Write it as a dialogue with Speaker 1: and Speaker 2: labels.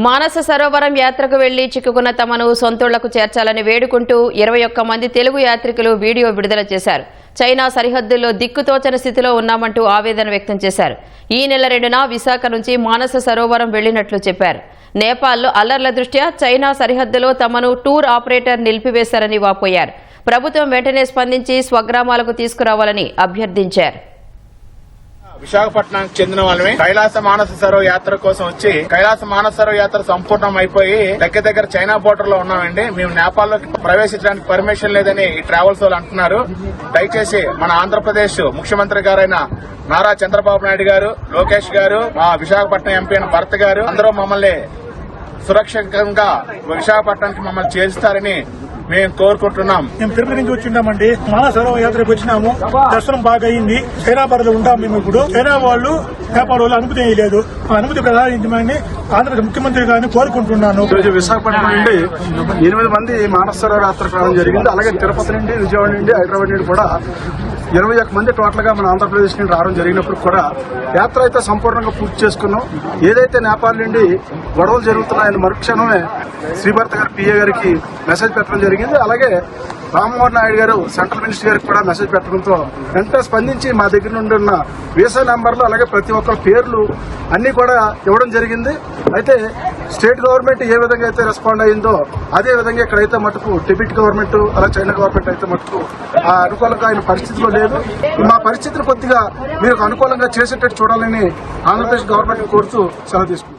Speaker 1: మానస సరోవరం యాత్రకు వెళ్లి చిక్కుకున్న తమను సొంతూళ్లకు చేర్చాలని వేడుకుంటూ 21 మంది తెలుగు యాత్రికులు వీడియో విడుదల చేశారు. చైనా సరిహద్దుల్లో దిక్కుతోచని స్థితిలో ఉన్నామంటూ ఆవేదన వ్యక్తం చేశారు. ఈ నెల 2న విశాఖ నుంచి మానస సరోవరం వెళ్లినట్లు చెప్పారు. నేపాల్లో అల్లర్ల దృష్ట్యా చైనా సరిహద్దులో తమను టూర్ ఆపరేటర్ నిలిపివేశారని వాపోయారు. ప్రభుత్వం వెంటనే స్పందించి స్వగ్రామాలకు తీసుకురావాలని అభ్యర్థించారు.
Speaker 2: విశాఖపట్నానికి చెందిన వాళ్ళమే కైలాస మానస సరోవర యాత్ర కోసం వచ్చి కైలాస మానస సరోవర యాత్ర సంపూర్ణం అయిపోయి దగ్గర చైనా బోర్డర్ లో ఉన్నామండి. మేము నేపాల్లోకి ప్రవేశించడానికి పర్మిషన్ లేదని ఈ ట్రావెల్స్ వాళ్ళు అంటున్నారు. దయచేసి మన ఆంధ్రప్రదేశ్ ముఖ్యమంత్రి గారైన నారా చంద్రబాబు నాయుడు గారు, లోకేష్ గారు, మా విశాఖపట్నం ఎంపీ అయిన భరత్ గారు అందరూ మమ్మల్ని సురక్షితంగా విశాఖపట్నానికి మమ్మల్ని చేరుస్తారని మేము కోరుకుంటున్నాం.
Speaker 3: మేము తిరుపతి నుంచి వచ్చిండామండి. మానస సరోవర యాత్రకు వచ్చినాము. దర్శనం బాగా అయింది. చైనా పరిధిలో ఉంటాం మేము ఇప్పుడు. చైనా వాళ్ళు నేపాల్ వాళ్ళు అనుమతి వేయలేదు. ఆ అనుమతి ప్రధానించమని ఆంధ్రప్రదేశ్ ముఖ్యమంత్రి గారిని కోరుకుంటున్నాను.
Speaker 4: ఈరోజు విశాఖపట్నం నుండి 8 మంది మానస సరోవర యాత్రకు రావడం జరిగింది. అలాగే తిరుపతి నుండి, విజయవాడ నుండి, హైదరాబాద్ నుండి కూడా 21 మంది టోటల్ గా మన ఆంధ్రప్రదేశ్ నుండి రావడం జరిగినప్పుడు కూడా యాత్ర అయితే సంపూర్ణంగా పూర్తి చేసుకున్నాం. ఏదైతే నేపాల్ నుండి గొడవలు జరుగుతున్నాయని మరుక్షణమే శ్రీభర్త గారి పిఏ గారికి మెసేజ్ పెట్టడం జరిగింది. అలాగే రామ్మోహన్ నాయుడు గారు సెంట్రల్ మినిస్టర్ గారికి కూడా మెసేజ్ పెట్టడంతో వెంటనే స్పందించి మా దగ్గర నుండి ఉన్న వీసా నెంబర్లు అలాగే ప్రతి ఒక్కరి పేర్లు అన్ని కూడా ఇవ్వడం జరిగింది. అయితే స్టేట్ గవర్నమెంట్ ఏ విధంగా అయితే రెస్పాండ్ అయిందో అదే విధంగా ఇక్కడైతే మటుకు టిబెట్ గవర్నమెంట్ అలా చైనా గవర్నమెంట్ అయితే మటుకు అనుకూలంగా ఆయన పరిస్థితిలో లేదు. మా పరిస్థితులు కొద్దిగా మీరు అనుకూలంగా చేసేటట్టు చూడాలని ఆంధ్రప్రదేశ్ గవర్నమెంట్ కోరుతూ సెలవు తీసుకుంటాం.